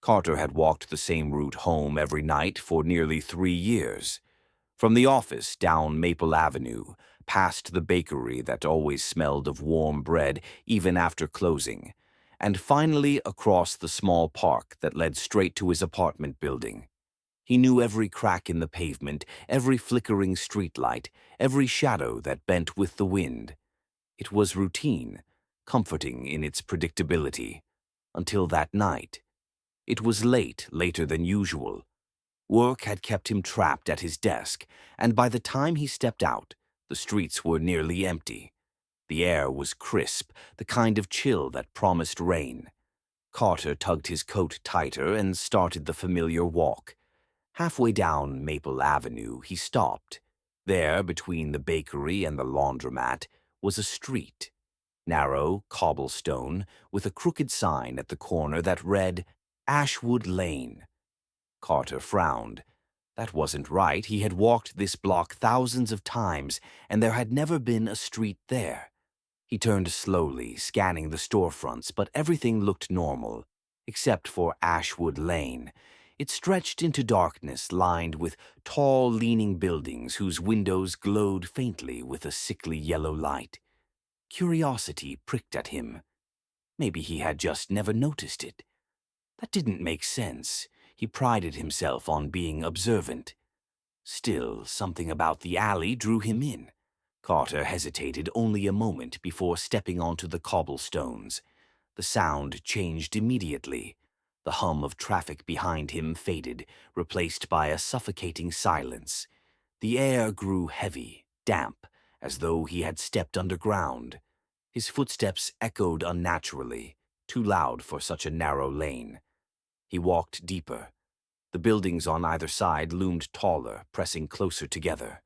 Carter had walked the same route home every night for nearly 3 years. From the office down Maple Avenue, past the bakery that always smelled of warm bread even after closing, and finally across the small park that led straight to his apartment building. He knew every crack in the pavement, every flickering streetlight, every shadow that bent with the wind. It was routine, comforting in its predictability. Until that night. It was late, later than usual. Work had kept him trapped at his desk, and by the time he stepped out, the streets were nearly empty. The air was crisp, the kind of chill that promised rain. Carter tugged his coat tighter and started the familiar walk. Halfway down Maple Avenue, he stopped. There, between the bakery and the laundromat, was a street. Narrow, cobblestone, with a crooked sign at the corner that read, Ashwood Lane. Carter frowned. That wasn't right. He had walked this block thousands of times, and there had never been a street there. He turned slowly, scanning the storefronts, but everything looked normal, except for Ashwood Lane. It stretched into darkness, lined with tall, leaning buildings whose windows glowed faintly with a sickly yellow light. Curiosity pricked at him. Maybe he had just never noticed it. That didn't make sense. He prided himself on being observant. Still, something about the alley drew him in. Carter hesitated only a moment before stepping onto the cobblestones. The sound changed immediately. The hum of traffic behind him faded, replaced by a suffocating silence. The air grew heavy, damp, as though he had stepped underground. His footsteps echoed unnaturally, too loud for such a narrow lane. He walked deeper. The buildings on either side loomed taller, pressing closer together.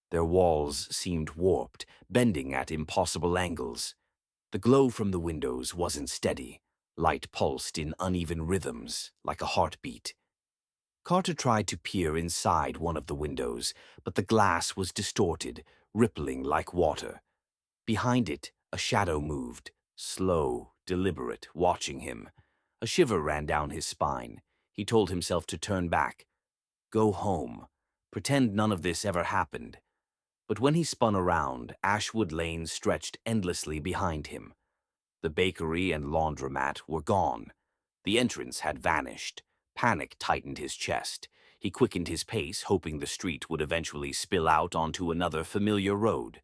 Their walls seemed warped, bending at impossible angles. The glow from the windows wasn't steady. Light pulsed in uneven rhythms, like a heartbeat. Carter tried to peer inside one of the windows, but the glass was distorted, rippling like water. Behind it, a shadow moved, slow, deliberate, watching him. A shiver ran down his spine. He told himself to turn back. Go home. Pretend none of this ever happened. But when he spun around, Ashwood Lane stretched endlessly behind him. The bakery and laundromat were gone. The entrance had vanished. Panic tightened his chest. He quickened his pace, hoping the street would eventually spill out onto another familiar road.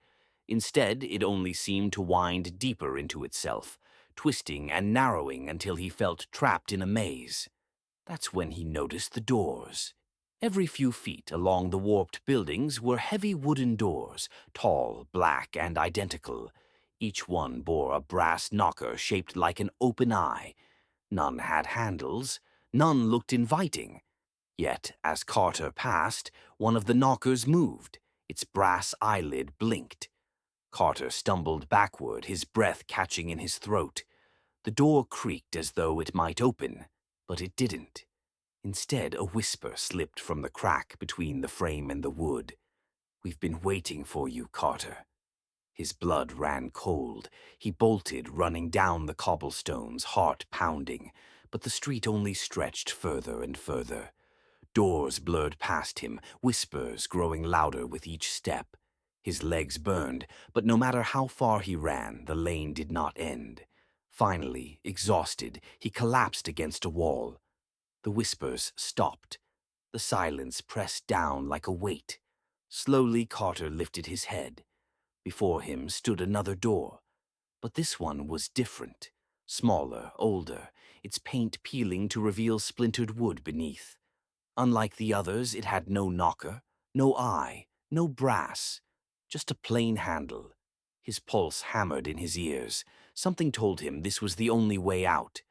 Instead, it only seemed to wind deeper into itself, twisting and narrowing until he felt trapped in a maze. That's when he noticed the doors. Every few feet along the warped buildings were heavy wooden doors, tall, black, and identical. Each one bore a brass knocker shaped like an open eye. None had handles. None looked inviting. Yet, as Carter passed, one of the knockers moved. Its brass eyelid blinked. Carter stumbled backward, his breath catching in his throat. The door creaked as though it might open, but it didn't. Instead, a whisper slipped from the crack between the frame and the wood. We've been waiting for you, Carter. His blood ran cold. He bolted, running down the cobblestones, heart pounding. But the street only stretched further and further. Doors blurred past him, whispers growing louder with each step. His legs burned, but no matter how far he ran, the lane did not end. Finally, exhausted, he collapsed against a wall. The whispers stopped. The silence pressed down like a weight. Slowly, Carter lifted his head. Before him stood another door. But this one was different. Smaller, older, its paint peeling to reveal splintered wood beneath. Unlike the others, it had no knocker, no eye, no brass. Just a plain handle. His pulse hammered in his ears. Something told him this was the only way out.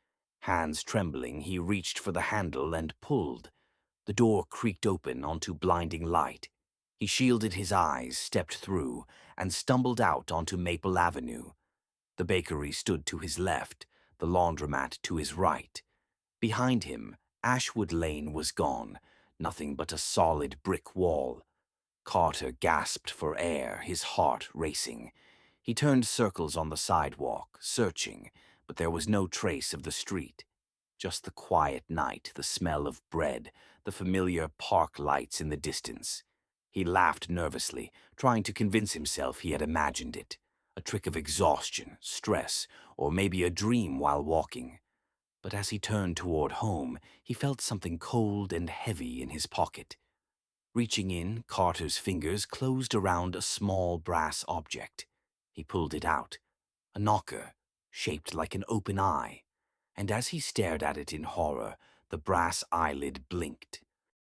Hands trembling, he reached for the handle and pulled. The door creaked open onto blinding light. He shielded his eyes, stepped through, and stumbled out onto Maple Avenue. The bakery stood to his left, the laundromat to his right. Behind him, Ashwood Lane was gone, nothing but a solid brick wall. Carter gasped for air, his heart racing. He turned circles on the sidewalk, searching, but there was no trace of the street. Just the quiet night, the smell of bread, the familiar park lights in the distance. He laughed nervously, trying to convince himself he had imagined it. A trick of exhaustion, stress, or maybe a dream while walking. But as he turned toward home, he felt something cold and heavy in his pocket. Reaching in, Carter's fingers closed around a small brass object. He pulled it out. A knocker, shaped like an open eye. And as he stared at it in horror, the brass eyelid blinked.